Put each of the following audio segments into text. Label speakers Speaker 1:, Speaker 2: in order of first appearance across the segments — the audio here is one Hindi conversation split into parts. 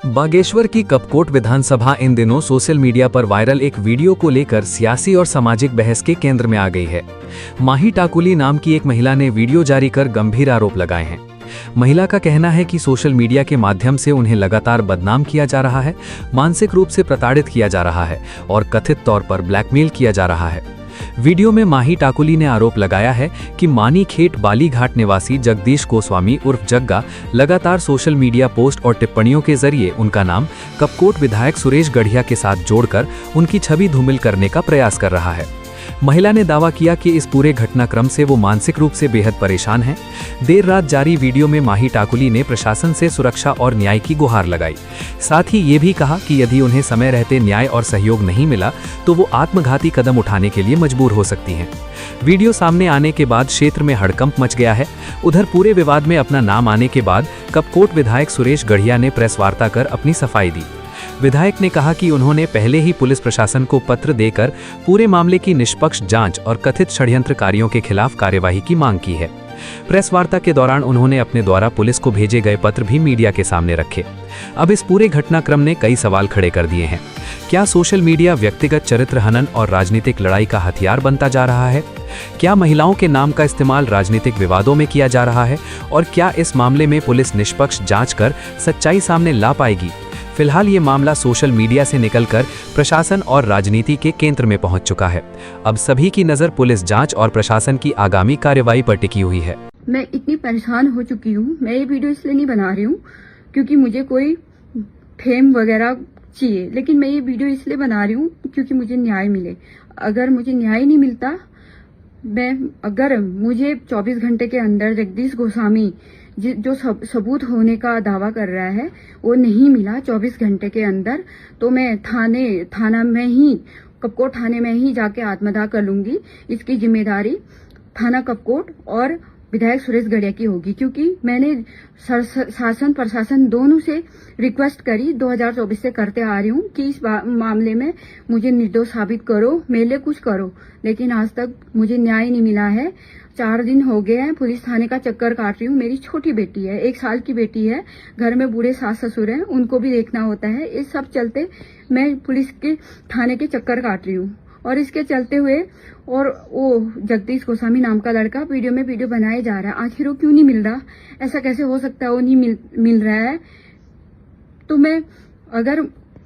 Speaker 1: बागेश्वर की कपकोट विधानसभा इन दिनों सोशल मीडिया पर वायरल एक वीडियो को लेकर सियासी और सामाजिक बहस के केंद्र में आ गई है। माही टाकुली नाम की एक महिला ने वीडियो जारी कर गंभीर आरोप लगाए हैं। महिला का कहना है कि सोशल मीडिया के माध्यम से उन्हें लगातार बदनाम किया जा रहा है, मानसिक रूप से प्रताड़ित किया जा रहा है और कथित तौर पर ब्लैकमेल किया जा रहा है। वीडियो में माही टाकुली ने आरोप लगाया है कि मानीखेत बालीघाट निवासी जगदीश गोस्वामी उर्फ जग्गा लगातार सोशल मीडिया पोस्ट और टिप्पणियों के जरिए उनका नाम कपकोट विधायक सुरेश गढ़िया के साथ जोड़कर उनकी छवि धूमिल करने का प्रयास कर रहा है। महिला ने दावा किया कि इस पूरे घटनाक्रम से वो मानसिक रूप से बेहद परेशान हैं। देर रात जारी वीडियो में माही टाकुली ने प्रशासन से सुरक्षा और न्याय की गुहार लगाई। साथ ही ये भी कहा कि यदि उन्हें समय रहते न्याय और सहयोग नहीं मिला तो वो आत्मघाती कदम उठाने के लिए मजबूर हो सकती हैं। वीडियो सामने आने के बाद क्षेत्र में हड़कंप मच गया है। उधर पूरे विवाद में अपना नाम आने के बाद कपकोट विधायक सुरेश गढ़िया ने प्रेस वार्ता कर अपनी सफाई दी। विधायक ने कहा कि उन्होंने पहले ही पुलिस प्रशासन को पत्र देकर पूरे मामले की निष्पक्ष जांच और कथित षड्यंत्रकारियों के खिलाफ कार्यवाही की मांग की है। प्रेस वार्ता के दौरान उन्होंने अपने द्वारा पुलिस को भेजे गए पत्र भी मीडिया के सामने रखे। अब इस पूरे घटनाक्रम ने कई सवाल खड़े कर दिए हैं। क्या सोशल मीडिया व्यक्तिगत चरित्र हनन और राजनीतिक लड़ाई का हथियार बनता जा रहा है? क्या महिलाओं के नाम का इस्तेमाल राजनीतिक विवादों में किया जा रहा है? और क्या इस मामले में पुलिस निष्पक्ष जांच कर सच्चाई सामने ला पाएगी? फिलहाल ये मामला सोशल मीडिया से निकलकर प्रशासन और राजनीति के केंद्र में पहुंच चुका है। अब सभी की नज़र पुलिस जांच और प्रशासन की आगामी कार्रवाई पर टिकी हुई है।
Speaker 2: मैं इतनी परेशान हो चुकी हूँ। मैं ये वीडियो इसलिए नहीं बना रही हूँ क्योंकि मुझे कोई फेम वगैरह चाहिए, लेकिन मैं ये वीडियो इसलिए बना रही हूँ क्योंकि मुझे न्याय मिले। अगर मुझे न्याय नहीं मिलता, अगर मुझे 24 घंटे के अंदर जगदीश गोस्वामी जो सबूत होने का दावा कर रहा है वो नहीं मिला 24 घंटे के अंदर, तो मैं थाना में ही कपकोट थाने में ही जाके आत्मदाह कर लूंगी। इसकी जिम्मेदारी थाना कपकोट और विधायक सुरेश गढ़िया की होगी, क्योंकि मैंने शासन प्रशासन दोनों से रिक्वेस्ट करी 2024 से करते आ रही हूँ कि इस मामले में मुझे निर्दोष साबित करो, मेरे लिए कुछ करो, लेकिन आज तक मुझे न्याय नहीं मिला है। 4 दिन हो गए हैं पुलिस थाने का चक्कर काट रही हूँ। मेरी छोटी बेटी है, 1 साल की बेटी है, घर में बूढ़े सास ससुर हैं, उनको भी देखना होता है। इस सब चलते मैं पुलिस के थाने के चक्कर काट रही हूँ और इसके चलते हुए और वो जगदीश गोस्वामी नाम का लड़का वीडियो बनाए जा रहा है। आखिर वो क्यों नहीं मिल रहा? ऐसा कैसे हो सकता है वो नहीं मिल रहा है? तो मैं अगर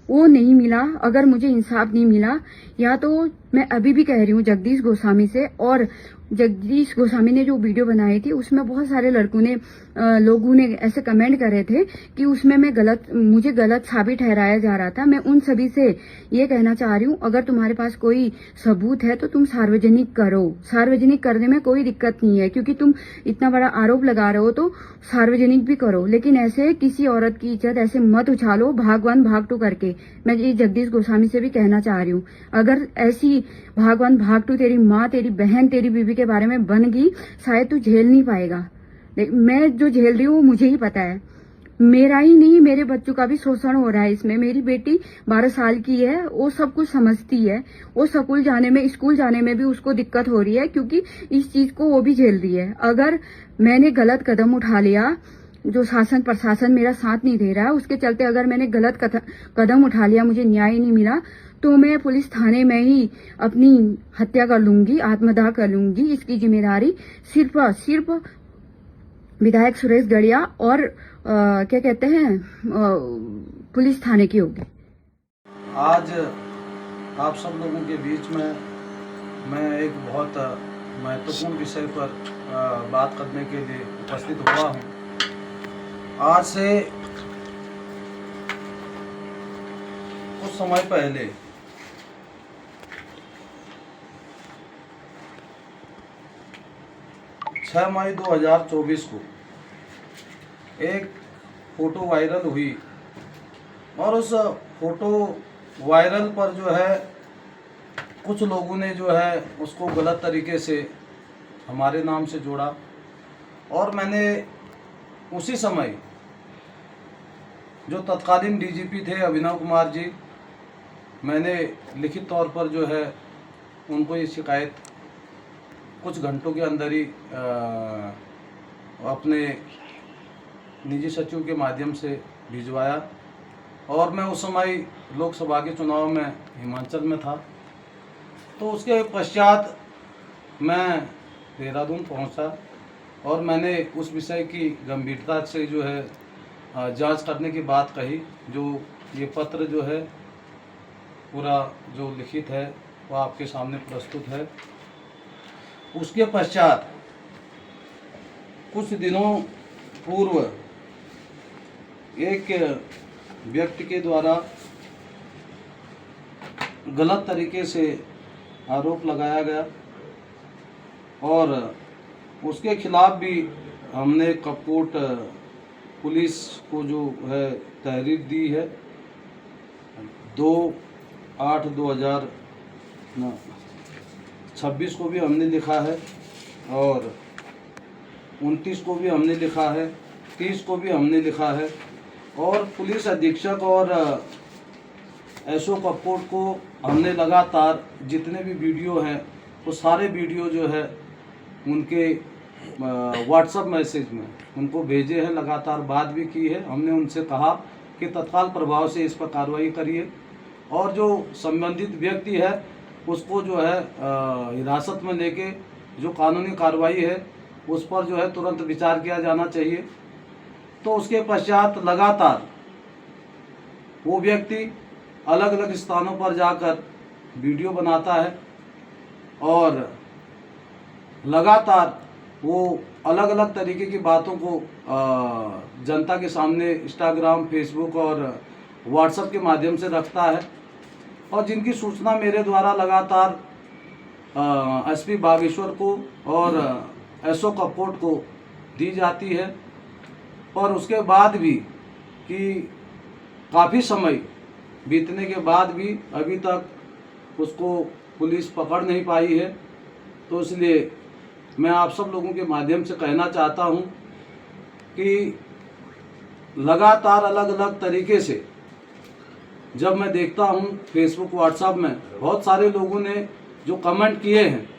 Speaker 2: वो नहीं मिला, अगर मुझे इंसाफ नहीं मिला, या तो मैं अभी भी कह रही हूँ जगदीश गोस्वामी से, और जगदीश गोस्वामी ने जो वीडियो बनाई थी उसमें बहुत सारे लोगों ने ऐसे कमेंट करे थे कि उसमें मुझे गलत साबित ठहराया जा रहा था। मैं उन सभी से ये कहना चाह रही हूँ, अगर तुम्हारे पास कोई सबूत है तो तुम सार्वजनिक करो। सार्वजनिक करने में कोई दिक्कत नहीं है, क्योंकि तुम इतना बड़ा आरोप लगा रहे हो तो सार्वजनिक भी करो, लेकिन ऐसे किसी औरत की इज्जत ऐसे मत उछालो भाग 1 भाग 2 करके। मैं ये जगदीश गोस्वामी से भी कहना चाह रही हूँ, अगर ऐसी भाग 1 भाग 2 तेरी माँ, तेरी बहन, तेरी बीवी के बारे में बन गई, शायद तू झेल नहीं पाएगा। मैं जो झेल रही हूँ मुझे ही पता है। मेरा ही नहीं, मेरे बच्चों का भी शोषण हो रहा है इसमें। मेरी बेटी 12 साल की है, वो सब कुछ समझती है। वो स्कूल जाने में भी उसको दिक्कत हो रही है, क्योंकि इस चीज को वो भी झेल रही है। अगर मैंने गलत कदम उठा लिया, जो शासन प्रशासन मेरा साथ नहीं दे रहा है, उसके चलते अगर मैंने गलत कदम उठा लिया, मुझे न्याय नहीं मिला, तो मैं पुलिस थाने में ही अपनी हत्या कर लूंगी, आत्मदाह कर लूंगी। इसकी जिम्मेदारी सिर्फ विधायक सुरेश गढ़िया और क्या कहते हैं पुलिस थाने की होगी।
Speaker 3: आज आप सब लोगों के बीच में मैं एक बहुत महत्वपूर्ण विषय पर बात करने के लिए उपस्थित हुआ हूँ। आज से कुछ समय पहले 6 मई 2024 को एक फ़ोटो वायरल हुई और उस फोटो वायरल पर जो है कुछ लोगों ने जो है उसको गलत तरीके से हमारे नाम से जोड़ा, और मैंने उसी समय जो तत्कालीन डीजीपी थे अभिनव कुमार जी, मैंने लिखित तौर पर जो है उनको ये शिकायत कुछ घंटों के अंदर ही अपने निजी सचिव के माध्यम से भिजवाया, और मैं उस समय लोकसभा के चुनाव में हिमाचल में था। तो उसके पश्चात मैं देहरादून पहुंचा और मैंने उस विषय की गंभीरता से जो है जांच करने की बात कही। जो ये पत्र जो है पूरा जो लिखित है वो आपके सामने प्रस्तुत है। उसके पश्चात कुछ दिनों पूर्व एक व्यक्ति के द्वारा गलत तरीके से आरोप लगाया गया और उसके खिलाफ भी हमने कपकोट पुलिस को जो है तहरीर दी है। 2/8/2026 को भी हमने लिखा है और 29 को भी हमने लिखा है, 30 को भी हमने लिखा है और पुलिस अधीक्षक और एसओ कपकोट को हमने लगातार जितने भी वीडियो हैं वो सारे वीडियो जो है उनके व्हाट्सएप मैसेज में उनको भेजे हैं, लगातार बात भी की है। हमने उनसे कहा कि तत्काल प्रभाव से इस पर कार्रवाई करिए और जो संबंधित व्यक्ति है उसको जो है हिरासत में लेके जो कानूनी कार्रवाई है उस पर जो है तुरंत विचार किया जाना चाहिए। तो उसके पश्चात लगातार वो व्यक्ति अलग अलग स्थानों पर जाकर वीडियो बनाता है और लगातार वो अलग अलग तरीके की बातों को जनता के सामने इंस्टाग्राम, फेसबुक और व्हाट्सएप के माध्यम से रखता है और जिनकी सूचना मेरे द्वारा लगातार एसपी बागेश्वर को और एसओ कपकोट को दी जाती है। पर उसके बाद भी कि काफ़ी समय बीतने के बाद भी अभी तक उसको पुलिस पकड़ नहीं पाई है। तो इसलिए मैं आप सब लोगों के माध्यम से कहना चाहता हूं कि लगातार अलग अलग तरीके से जब मैं देखता हूं फेसबुक, व्हाट्सएप में बहुत सारे लोगों ने जो कमेंट किए हैं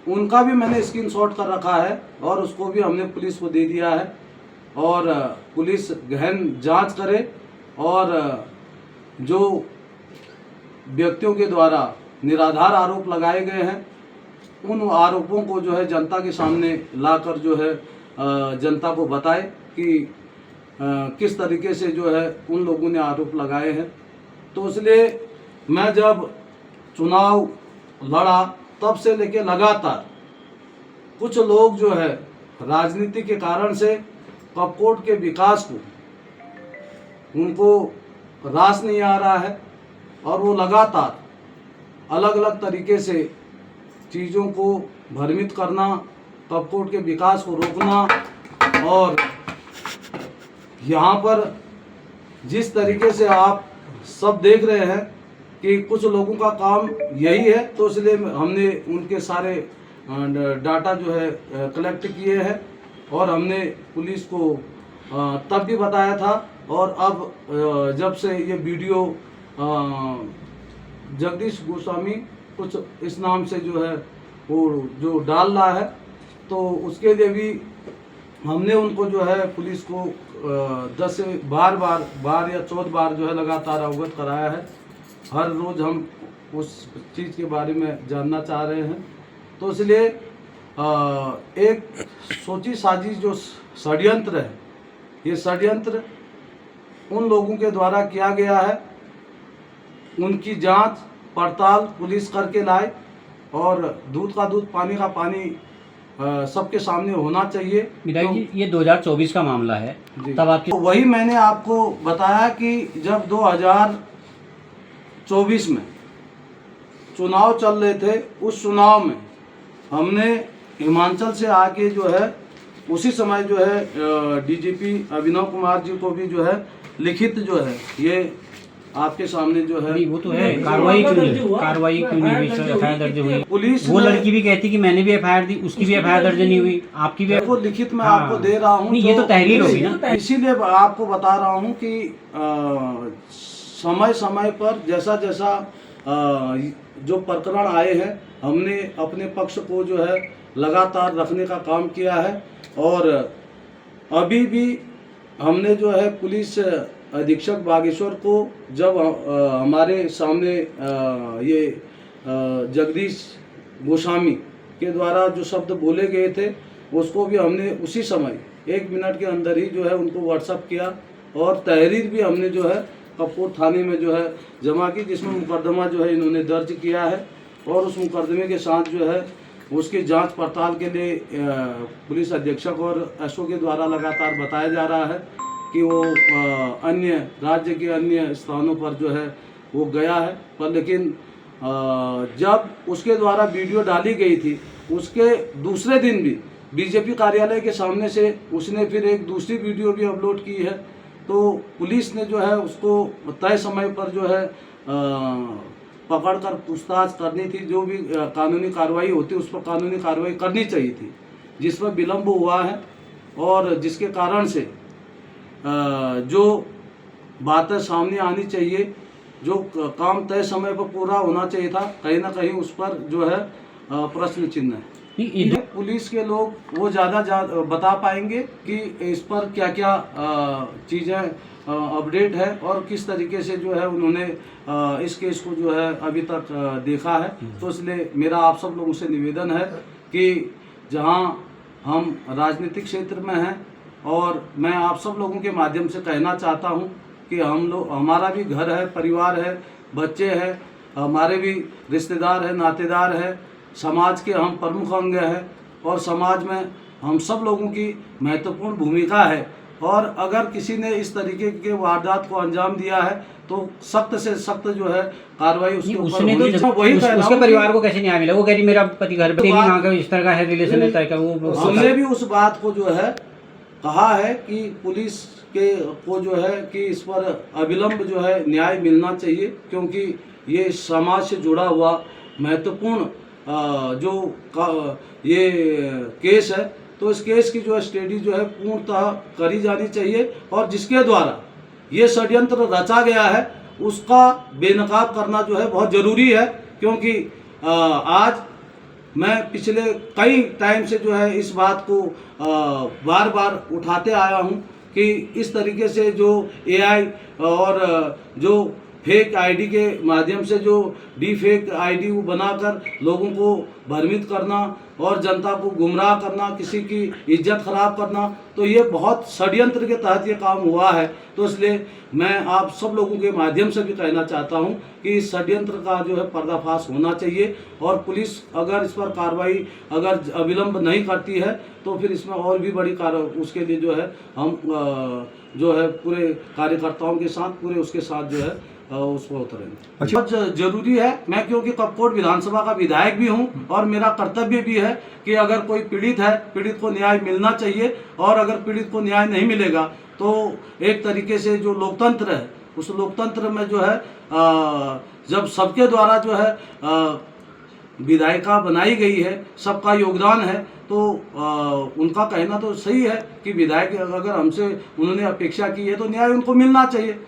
Speaker 3: उनका भी मैंने स्क्रीनशॉट कर रखा है और उसको भी हमने पुलिस को दे दिया है और पुलिस गहन जांच करे और जो व्यक्तियों के द्वारा निराधार आरोप लगाए गए हैं उन आरोपों को जो है जनता के सामने लाकर जो है जनता को बताए कि किस तरीके से जो है उन लोगों ने आरोप लगाए हैं। तो इसलिए मैं जब चुनाव लड़ा तब से लेके लगातार कुछ लोग जो है राजनीति के कारण से कपकोट के विकास को उनको रास नहीं आ रहा है और वो लगातार अलग अलग तरीके से चीज़ों को भ्रमित करना, कपकोट के विकास को रोकना और यहाँ पर जिस तरीके से आप सब देख रहे हैं कि कुछ लोगों का काम यही है। तो इसलिए हमने उनके सारे डाटा जो है कलेक्ट किए हैं और हमने पुलिस को तब भी बताया था और अब जब से ये वीडियो जगदीश गोस्वामी कुछ इस नाम से जो है वो जो डाल रहा है तो उसके लिए भी हमने उनको जो है पुलिस को 10 से 12 बार या 14 बार जो है लगातार अवगत कराया है। हर रोज़ हम उस चीज़ के बारे में जानना चाह रहे हैं। तो इसलिए एक सोची साजिश जो षड्यंत्र है, ये षड्यंत्र उन लोगों के द्वारा किया गया है। उनकी जांच पड़ताल पुलिस करके लाए और दूध का दूध, पानी का पानी सबके सामने होना चाहिए।
Speaker 4: विधायक जी, ये 2024 का मामला है, तब आपकी
Speaker 3: तो वही मैंने आपको बताया कि जब 2024 में चुनाव चल रहे थे, उस चुनाव में हमने हिमाचल से आके जो है उसी समय जो है डीजीपी अभिनव कुमार जी को भी जो है लिखित जो है ये आपके सामने जो है
Speaker 4: वो तो है, कार्रवाई क्यों नहीं हुई, एफआईआर दर्ज हुई।
Speaker 3: पुलिस
Speaker 4: वो लड़की भी कहती कि मैंने भी एफआईआर दी, उसकी भी एफआईआर दर्ज नहीं हुई, आपकी भी
Speaker 3: वो लिखित में आपको दे रहा हूँ।
Speaker 4: ये तो तहरीर होगी ना।
Speaker 3: इसीलिए आपको बता रहा हूँ कि समय समय पर जैसा जैसा जो प्रकरण आए हैं हमने अपने पक्ष को जो है लगातार रखने का काम किया है और अभी भी हमने जो है पुलिस अधीक्षक बागेश्वर को जब हमारे सामने ये जगदीश गोस्वामी के द्वारा जो शब्द बोले गए थे उसको भी हमने उसी समय 1 मिनट के अंदर ही जो है उनको व्हाट्सअप किया और तहरीर भी हमने जो है कपकोट थाने में जो है जमा की, जिसमें मुकदमा जो है इन्होंने दर्ज किया है और उस मुकदमे के साथ जो है उसकी जांच पड़ताल के लिए पुलिस अधीक्षक और एसओ के द्वारा लगातार बताया जा रहा है कि वो अन्य राज्य के अन्य स्थानों पर जो है वो गया है। पर लेकिन जब उसके द्वारा वीडियो डाली गई थी उसके दूसरे दिन भी बीजेपी कार्यालय के सामने से उसने फिर एक दूसरी वीडियो भी अपलोड की है। तो पुलिस ने जो है उसको तय समय पर जो है पकड़कर पूछताछ करनी थी, जो भी कानूनी कार्रवाई होती उस पर कानूनी कार्रवाई करनी चाहिए थी, जिस पर विलम्ब हुआ है और जिसके कारण से जो बातें सामने आनी चाहिए, जो काम तय समय पर पूरा होना चाहिए था, कहीं ना कहीं उस पर जो है प्रश्न चिन्ह है। पुलिस के लोग वो ज़्यादा बता पाएंगे कि इस पर क्या क्या चीज़ें अपडेट है और किस तरीके से जो है उन्होंने इस केस को जो है अभी तक देखा है। तो इसलिए मेरा आप सब लोगों से निवेदन है कि जहां हम राजनीतिक क्षेत्र में हैं और मैं आप सब लोगों के माध्यम से कहना चाहता हूं कि हमारा भी घर है, परिवार है, बच्चे हैं, हमारे भी रिश्तेदार हैं, नातेदार हैं, समाज के हम प्रमुख अंग हैं और समाज में हम सब लोगों की महत्वपूर्ण भूमिका है। और अगर किसी ने इस तरीके के वारदात को अंजाम दिया है तो सख्त से सख्त जो है कार्रवाई उसके ऊपर होनी चाहिए। वही कह रहा हूं
Speaker 4: उसके परिवार को कैसे न्याय मिला? वो कह रही मेरा पति घर पे नहीं, इस तरह का है रिलेशन है, वो
Speaker 3: हमने भी उस बात को जो है कहा है कि पुलिस के को जो है कि इस पर अविलंब जो है न्याय मिलना चाहिए, क्योंकि ये समाज से जुड़ा हुआ महत्वपूर्ण ये केस है। तो इस केस की जो है स्टडी जो है पूर्णतः करी जानी चाहिए और जिसके द्वारा ये षड्यंत्र रचा गया है उसका बेनकाब करना जो है बहुत ज़रूरी है। क्योंकि आज मैं पिछले कई टाइम से जो है इस बात को बार बार उठाते आया हूं कि इस तरीके से जो एआई और जो फेक आईडी के माध्यम से जो डी फेक आईडी बनाकर लोगों को भ्रमित करना और जनता को गुमराह करना, किसी की इज्जत खराब करना, तो ये बहुत षड्यंत्र के तहत ये काम हुआ है। तो इसलिए मैं आप सब लोगों के माध्यम से भी कहना चाहता हूं कि इस षड्यंत्र का जो है पर्दाफाश होना चाहिए और पुलिस अगर इस पर कार्रवाई अगर अविलंब नहीं करती है तो फिर इसमें और भी बड़ी कार्रवाई उसके लिए जो है हम जो है पूरे कार्यकर्ताओं के साथ पूरे उसके साथ जो है उस पर उतरेंगे।
Speaker 5: अच्छा।
Speaker 3: बहुत जरूरी है, मैं क्योंकि कपकोट विधानसभा का विधायक भी हूं और मेरा कर्तव्य भी है कि अगर कोई पीड़ित है, पीड़ित को न्याय मिलना चाहिए और अगर पीड़ित को न्याय नहीं मिलेगा तो एक तरीके से जो लोकतंत्र है उस लोकतंत्र में जो है जब सबके द्वारा जो है विधायिका बनाई गई है, सबका योगदान है, तो उनका कहना तो सही है कि विधायक अगर हमसे उन्होंने अपेक्षा की है तो न्याय उनको मिलना चाहिए।